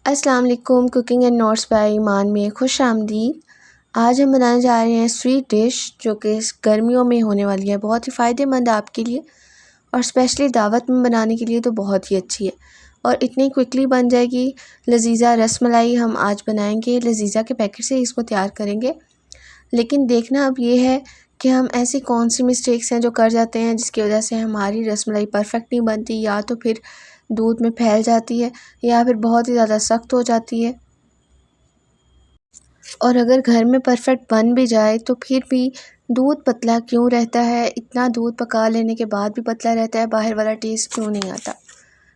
अस्सलाम वालेकुम। Cooking and notes bye ईमान में खुश आमदीद। आज हम बनाने जा रहे हैं स्वीट डिश जो कि इस गर्मियों में होने वाली है। बहुत ही फ़ायदेमंद आपके लिए और स्पेशली दावत में बनाने के लिए तो बहुत ही अच्छी है और इतनी क्विकली बन जाएगी। लजीज़ा रसमलाई हम आज बनाएंगे। लजीज़ा के पैकेट से इसको तैयार करेंगे। लेकिन देखना अब ये है कि हम ऐसी कौन सी मिस्टेक्स हैं जो कर जाते हैं जिसकी वजह से हमारी रसमलाई परफेक्ट नहीं बनती, या तो फिर दूध में फैल जाती है या फिर बहुत ही ज़्यादा सख्त हो जाती है। और अगर घर में परफेक्ट बन भी जाए तो फिर भी दूध पतला क्यों रहता है, इतना दूध पका लेने के बाद भी पतला रहता है, बाहर वाला टेस्ट क्यों नहीं आता।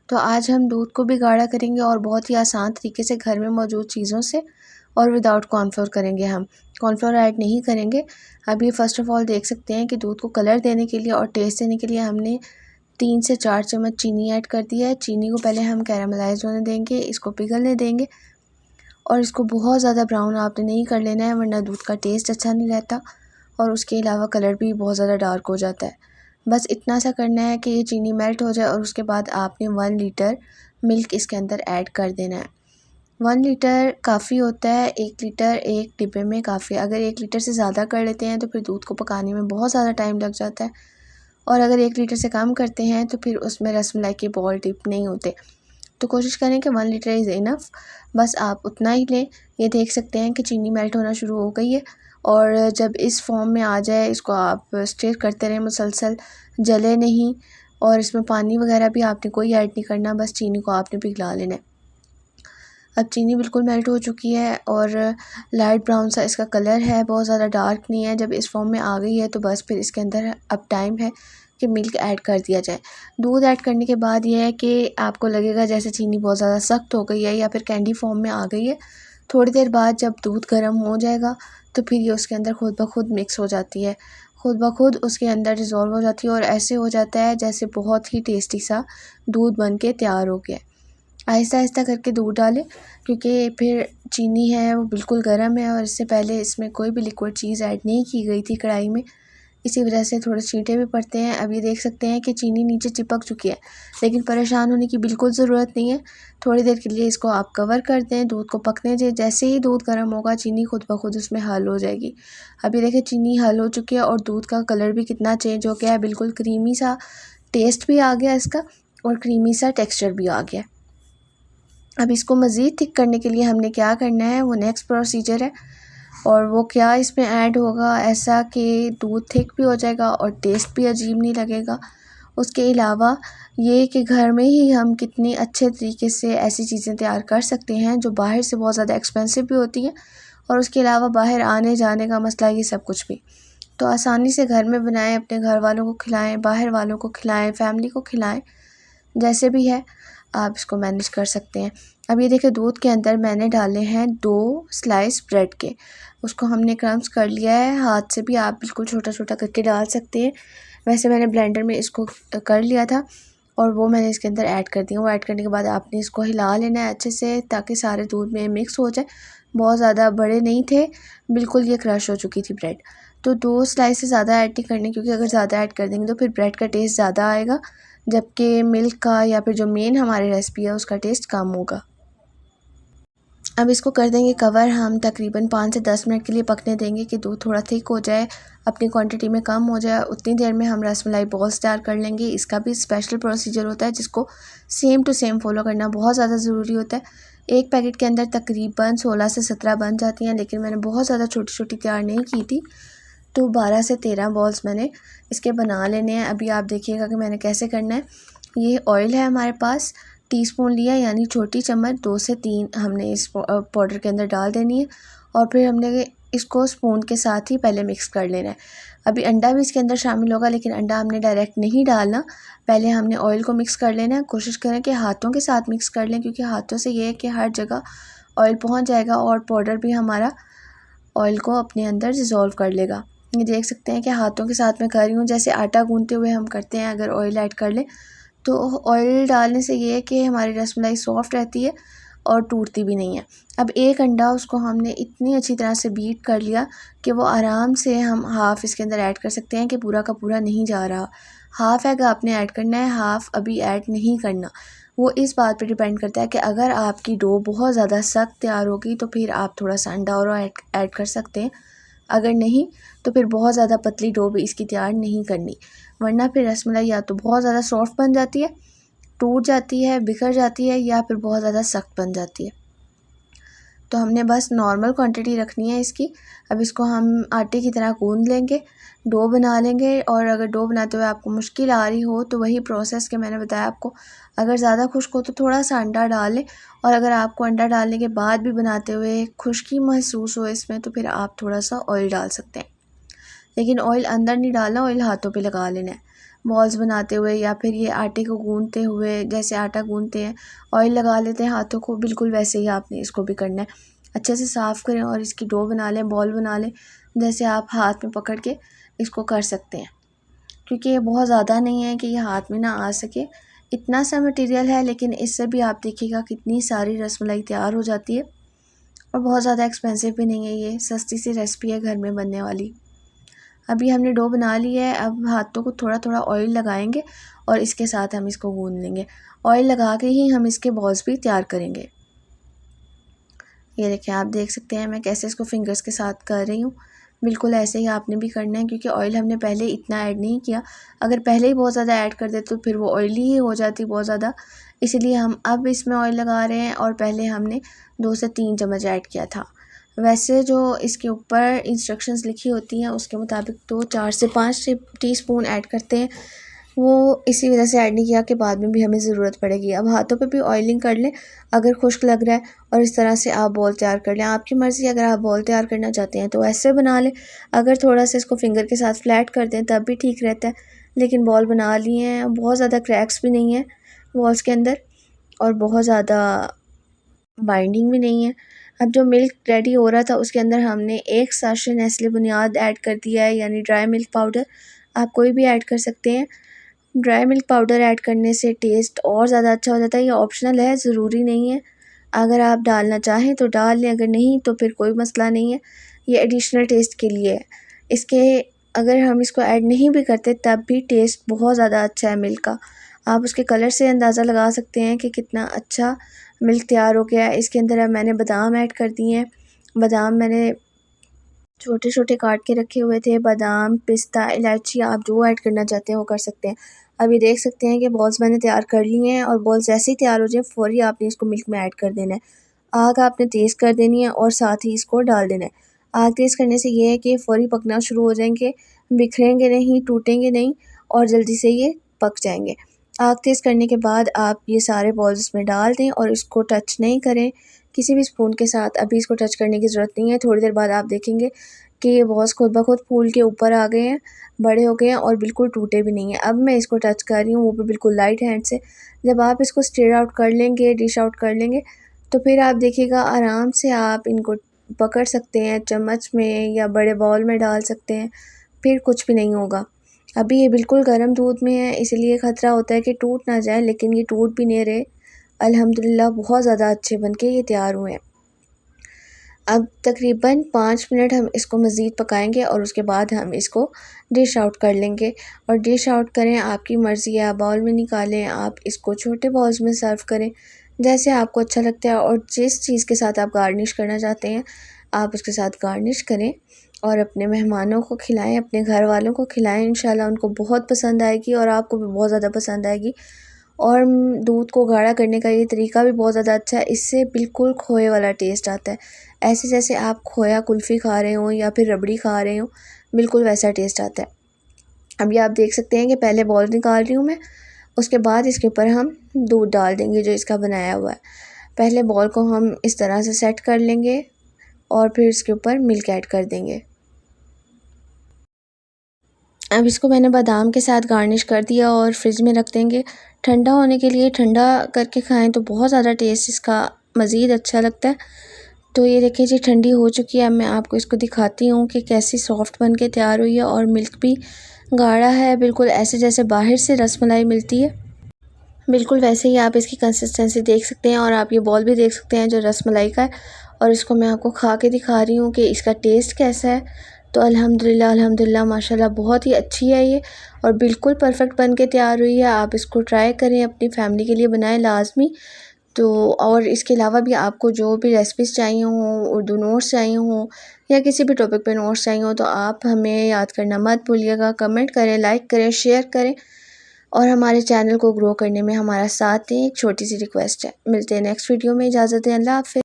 तो आज हम दूध को भी गाढ़ा करेंगे और बहुत ही आसान तरीके से घर में मौजूद चीज़ों से और विदाउट कॉर्नफ्लोर करेंगे। हम कॉर्नफ्लोर ऐड नहीं करेंगे। अभी फ़र्स्ट ऑफ़ ऑल देख सकते हैं कि दूध को कलर देने के लिए और टेस्ट देने के लिए हमने 3 से 4 चम्मच चीनी ऐड कर दिया है। चीनी को पहले हम कैरामलाइज़ होने देंगे, इसको पिघलने देंगे और इसको बहुत ज़्यादा ब्राउन आपने नहीं कर लेना है, वरना दूध का टेस्ट अच्छा नहीं रहता और उसके अलावा कलर भी बहुत ज़्यादा डार्क हो जाता है। बस इतना सा करना है कि ये चीनी मेल्ट हो जाए और उसके बाद आपने 1 लीटर मिल्क इसके अंदर ऐड कर देना है। 1 लीटर काफ़ी होता है, 1 लीटर एक डिब्बे में काफ़ी। अगर 1 लीटर से ज़्यादा कर लेते हैं तो फिर दूध को पकाने में बहुत ज़्यादा टाइम लग जाता है और अगर 1 लीटर से कम करते हैं तो फिर उसमें रसमलाई के बॉल डिप नहीं होते। तो कोशिश करें कि 1 लीटर इज़ इनफ, बस आप उतना ही लें। ये देख सकते हैं कि चीनी मेल्ट होना शुरू हो गई है और जब इस फॉर्म में आ जाए इसको आप स्टिर करते रहें मुसलसल, जले नहीं। और इसमें पानी वगैरह भी आपने कोई ऐड नहीं करना, बस चीनी को आपने पिघला लेना है। अब चीनी बिल्कुल मेल्ट हो चुकी है और लाइट ब्राउन सा इसका कलर है, बहुत ज़्यादा डार्क नहीं है। जब इस फॉर्म में आ गई है तो बस फिर इसके अंदर अब टाइम है कि मिल्क ऐड कर दिया जाए। दूध ऐड करने के बाद यह है कि आपको लगेगा जैसे चीनी बहुत ज़्यादा सख्त हो गई है या फिर कैंडी फॉर्म में आ गई है। थोड़ी देर बाद जब दूध गर्म हो जाएगा तो फिर ये उसके अंदर खुद ब खुद मिक्स हो जाती है, खुद ब खुद उसके अंदर डिज़ोल्व हो जाती है और ऐसे हो जाता है जैसे बहुत ही टेस्टी सा दूध बन के तैयार हो गया है। आहिस्ता आहिस्ता करके दूध डालें क्योंकि फिर चीनी है वो बिल्कुल गर्म है और इससे पहले इसमें कोई भी लिक्विड चीज़ ऐड नहीं की गई थी कढ़ाई में, इसी वजह से थोड़े छींटे भी पड़ते हैं। अब ये देख सकते हैं कि चीनी नीचे चिपक चुकी है, लेकिन परेशान होने की बिल्कुल ज़रूरत नहीं है। थोड़ी देर के लिए इसको आप कवर कर दें, दूध को पकने दें। जैसे ही दूध गर्म होगा चीनी खुद ब खुद उसमें हल हो जाएगी। अब ये देखिए चीनी हल हो चुकी है और दूध का कलर भी कितना चेंज हो गया है, बिल्कुल क्रीमी सा टेस्ट भी आ गया इसका और क्रीमी सा टेक्स्चर भी आ गया। अब इसको मज़ीद थिक करने के लिए हमने क्या करना है, वो नेक्स्ट प्रोसीजर है और वो क्या इसमें ऐड होगा ऐसा कि दूध थिक भी हो जाएगा और टेस्ट भी अजीब नहीं लगेगा। उसके अलावा ये कि घर में ही हम कितनी अच्छे तरीके से ऐसी चीज़ें तैयार कर सकते हैं जो बाहर से बहुत ज़्यादा एक्सपेंसिव भी होती हैं और उसके अलावा बाहर आने जाने का मसला, ये सब कुछ भी। तो आसानी से घर में बनाएं, अपने घर वालों को खिलाएं, बाहर वालों को खिलाएं, फैमिली को खिलाएं, जैसे भी है आप इसको मैनेज कर सकते हैं। अब ये देखिए दूध के अंदर मैंने डाले हैं 2 स्लाइस ब्रेड के, उसको हमने क्रम्स कर लिया है। हाथ से भी आप बिल्कुल छोटा छोटा करके डाल सकते हैं, वैसे मैंने ब्लेंडर में इसको कर लिया था और वो मैंने इसके अंदर ऐड कर दिया। वो ऐड करने के बाद आपने इसको हिला लेना है अच्छे से ताकि सारे दूध में मिक्स हो जाए। बहुत ज़्यादा बड़े नहीं थे, बिल्कुल ये क्रश हो चुकी थी ब्रेड। तो 2 स्लाइस से ज़्यादा ऐड नहीं करने, क्योंकि अगर ज़्यादा ऐड कर देंगे तो फिर ब्रेड का टेस्ट ज़्यादा आएगा, जबकि मिल्क का या फिर जो मेन हमारी रेसिपी है उसका टेस्ट कम होगा। अब इसको कर देंगे कवर, हम तकरीबन 5 से 10 मिनट के लिए पकने देंगे कि दूध थोड़ा थिक हो जाए, अपनी क्वांटिटी में कम हो जाए। उतनी देर में हम रसमलाई बॉल्स तैयार कर लेंगे। इसका भी स्पेशल प्रोसीजर होता है जिसको सेम टू सेम फॉलो करना बहुत ज़्यादा ज़रूरी होता है। एक पैकेट के अंदर तकरीबन 16 से 17 बन जाती हैं, लेकिन मैंने बहुत ज़्यादा छोटी छोटी तैयार नहीं की थी, तो 12 से 13 बॉल्स मैंने इसके बना लेने हैं। अभी आप देखिएगा कि मैंने कैसे करना है। ये ऑयल है हमारे पास, टीस्पून लिया, यानी छोटी चम्मच 2 से 3 हमने इस पाउडर के अंदर डाल देनी है और फिर हमने इसको स्पून के साथ ही पहले मिक्स कर लेना है। अभी अंडा भी इसके अंदर शामिल होगा, लेकिन अंडा हमने डायरेक्ट नहीं डालना, पहले हमने ऑयल को मिक्स कर लेना है। कोशिश करें कि हाथों के साथ मिक्स कर लें, क्योंकि हाथों से ये है कि हर जगह ऑयल पहुंच जाएगा और पाउडर भी हमारा ऑयल को अपने अंदर डिज़ोल्व कर लेगा। ये देख सकते हैं कि हाथों के साथ मैं कर रही हूँ, जैसे आटा गूंथते हुए हम करते हैं अगर ऑयल ऐड कर लें। तो ऑयल डालने से ये है कि हमारी रसमलाई सॉफ्ट रहती है और टूटती भी नहीं है। अब एक अंडा उसको हमने इतनी अच्छी तरह से बीट कर लिया कि वो आराम से हम हाफ़ इसके अंदर ऐड कर सकते हैं, कि पूरा का पूरा नहीं जा रहा। हाफ़ एग आपने ऐड करना है, हाफ़ अभी ऐड नहीं करना। वो इस बात पर डिपेंड करता है कि अगर आपकी डो बहुत ज़्यादा सख्त तैयार होगी तो फिर आप थोड़ा सा अंडा और ऐड कर सकते हैं, अगर नहीं तो फिर बहुत ज़्यादा पतली डो भी इसकी तैयार नहीं करनी, वरना फिर रसमलाई या तो बहुत ज़्यादा सॉफ्ट बन जाती है, टूट जाती है, बिखर जाती है, या फिर बहुत ज़्यादा सख्त बन जाती है। तो हमने बस नॉर्मल क्वांटिटी रखनी है इसकी। अब इसको हम आटे की तरह गूंद लेंगे, डो बना लेंगे। और अगर डो बनाते हुए आपको मुश्किल आ रही हो तो वही प्रोसेस के मैंने बताया आपको, अगर ज़्यादा खुश्क हो तो थोड़ा सा अंडा डाल लें, और अगर आपको अंडा डालने के बाद भी बनाते हुए खुश्की महसूस हो इसमें तो फिर आप थोड़ा सा ऑयल डाल सकते हैं, लेकिन ऑयल अंदर नहीं डालना, ऑयल हाथों पे लगा लेना है बॉल्स बनाते हुए, या फिर ये आटे को गूंदते हुए जैसे आटा गूंदते हैं ऑयल लगा लेते हैं हाथों को, बिल्कुल वैसे ही आपने इसको भी करना है। अच्छे से साफ़ करें और इसकी डो बना लें, बॉल बना लें, जैसे आप हाथ में पकड़ के इसको कर सकते हैं, क्योंकि ये बहुत ज़्यादा नहीं है कि ये हाथ में ना आ सके, इतना सा मटेरियल है, लेकिन इससे भी आप देखिएगा कितनी सारी रसमलाई तैयार हो जाती है, और बहुत ज़्यादा एक्सपेंसिव भी नहीं है, ये सस्ती सी रेसिपी है घर में बनने वाली। अभी हमने डो बना ली है, अब हाथों को थोड़ा थोड़ा ऑयल लगाएंगे और इसके साथ हम इसको गूंद लेंगे। ऑयल लगा के ही हम इसके बॉल्स भी तैयार करेंगे। ये देखें, आप देख सकते हैं मैं कैसे इसको फिंगर्स के साथ कर रही हूँ, बिल्कुल ऐसे ही आपने भी करना है, क्योंकि ऑयल हमने पहले इतना ऐड नहीं किया, अगर पहले ही बहुत ज़्यादा ऐड कर दे तो फिर वो ऑयली ही हो जाती बहुत ज़्यादा, इसलिए हम अब इसमें ऑयल लगा रहे हैं, और पहले हमने 2 से 3 चम्मच ऐड किया था। वैसे जो इसके ऊपर इंस्ट्रक्शंस लिखी होती हैं उसके मुताबिक तो 4 से 5 टीस्पून ऐड करते हैं, वो इसी वजह से ऐड नहीं किया कि बाद में भी हमें ज़रूरत पड़ेगी। अब हाथों पे भी ऑयलिंग कर लें अगर खुश्क लग रहा है, और इस तरह से आप बॉल तैयार कर लें, आपकी मर्ज़ी, अगर आप बॉल तैयार करना चाहते हैं तो ऐसे बना लें, अगर थोड़ा सा इसको फिंगर के साथ फ्लैट कर दें तब भी ठीक रहता है, लेकिन बॉल बना लिए हैं, बहुत ज़्यादा क्रैक्स भी नहीं है बॉल्स के अंदर, और बहुत ज़्यादा बाइंडिंग भी नहीं है। अब जो मिल्क रेडी हो रहा था उसके अंदर हमने 1 साशे नेस्ले बुनियाद ऐड कर दिया है, यानी ड्राई मिल्क पाउडर, आप कोई भी ऐड कर सकते हैं। ड्राई मिल्क पाउडर ऐड करने से टेस्ट और ज़्यादा अच्छा हो जाता है, ये ऑप्शनल है, ज़रूरी नहीं है, अगर आप डालना चाहें तो डाल लें, अगर नहीं तो फिर कोई मसला नहीं है, ये एडिशनल टेस्ट के लिए है। इसके अगर हम इसको ऐड नहीं भी करते तब भी टेस्ट बहुत ज़्यादा अच्छा है मिल्क का, आप उसके कलर से अंदाज़ा लगा सकते हैं कि कितना अच्छा मिल्क तैयार हो गया है। इसके अंदर अब मैंने बादाम ऐड कर दिए हैं, बादाम मैंने छोटे छोटे काट के रखे हुए थे, बादाम, पिस्ता, इलायची, आप जो ऐड करना चाहते हैं वो कर सकते हैं। अभी देख सकते हैं कि बॉल्स मैंने तैयार कर लिए हैं, और बॉल्स ऐसे ही तैयार हो जाए फ़ौरी आपने इसको मिल्क में ऐड कर देना है, आग आपने तेज़ कर देनी है और साथ ही इसको डाल देना है। आग तेज़ करने से ये है कि फ़ौरी पकना शुरू हो जाएंगे, बिखरेंगे नहीं, टूटेंगे नहीं, और जल्दी से ये पक जाएंगे। आग तेज़ करने के बाद आप ये सारे बॉल्स इसमें डाल दें और इसको टच नहीं करें किसी भी स्पून के साथ, अभी इसको टच करने की ज़रूरत नहीं है, थोड़ी देर बाद आप देखेंगे कि ये बॉल्स खुद ब खुद फूल के ऊपर आ गए हैं, बड़े हो गए हैं और बिल्कुल टूटे भी नहीं हैं। अब मैं इसको टच कर रही हूँ, वो भी बिल्कुल लाइट हैंड से। जब आप इसको स्टिर आउट कर लेंगे, डिश आउट कर लेंगे, तो फिर आप देखिएगा आराम से आप इनको पकड़ सकते हैं चम्मच में या बड़े बाउल में डाल सकते हैं, फिर कुछ भी नहीं होगा। अभी ये बिल्कुल गर्म दूध में है, इसलिए ख़तरा होता है कि टूट ना जाए, लेकिन ये टूट भी नहीं रहे। अल्हम्दुलिल्लाह बहुत ज़्यादा अच्छे बनके ये तैयार हुए हैं। अब तकरीबन 5 मिनट हम इसको मज़ीद पकाएंगे और उसके बाद हम इसको डिश आउट कर लेंगे। और डिश आउट करें, आपकी मर्ज़ी है, आप बाउल में निकालें, आप इसको छोटे बाउल्स में सर्व करें, जैसे आपको अच्छा लगता है, और जिस चीज़ के साथ आप गार्निश करना चाहते हैं आप उसके साथ गार्निश करें और अपने मेहमानों को खिलाएं, अपने घर वालों को खिलाएं। इंशाल्लाह उनको बहुत पसंद आएगी और आपको भी बहुत ज़्यादा पसंद आएगी। और दूध को गाढ़ा करने का ये तरीका भी बहुत ज़्यादा अच्छा है, इससे बिल्कुल खोए वाला टेस्ट आता है, ऐसे जैसे आप खोया कुल्फ़ी खा रहे हों या फिर रबड़ी खा रहे हों, बिल्कुल वैसा टेस्ट आता है। अभी आप देख सकते हैं कि पहले बॉल निकाल रही हूँ मैं, उसके बाद इसके ऊपर हम दूध डाल देंगे जो इसका बनाया हुआ है। पहले बॉल को हम इस तरह से सेट कर लेंगे और फिर इसके ऊपर मिल्क ऐड कर देंगे। अब इसको मैंने बादाम के साथ गार्निश कर दिया और फ्रिज में रख देंगे ठंडा होने के लिए। ठंडा करके खाएं तो बहुत ज़्यादा टेस्ट इसका मज़ीद अच्छा लगता है। तो ये देखिए जी, ठंडी हो चुकी है। अब मैं आपको इसको दिखाती हूँ कि कैसी सॉफ्ट बन के तैयार हुई है, और मिल्क भी गाढ़ा है, बिल्कुल ऐसे जैसे बाहर से रसमलाई मिलती है, बिल्कुल वैसे ही आप इसकी कंसिस्टेंसी देख सकते हैं। और आप ये बॉल भी देख सकते हैं जो रसमलाई का है, और इसको मैं आपको खा के दिखा रही हूँ कि इसका टेस्ट कैसा है। तो अल्हम्दुलिल्लाह माशाल्लाह बहुत ही अच्छी है ये और बिल्कुल परफेक्ट बन के तैयार हुई है। आप इसको ट्राई करें, अपनी फैमिली के लिए बनाएं लाजमी। तो और इसके अलावा भी आपको जो भी रेसिपीज़ चाहिए हों, उर्दू नोट्स चाहिए हों या किसी भी टॉपिक पे नोट्स चाहिए हों, तो आप हमें याद करना मत भूलिएगा। कमेंट करें, लाइक करें, शेयर करें और हमारे चैनल को ग्रो करने में हमारा साथ दें। एक छोटी सी रिक्वेस्ट है। मिलते हैं नेक्स्ट वीडियो में। इजाज़त दें। अल्लाह हाफ़िज़।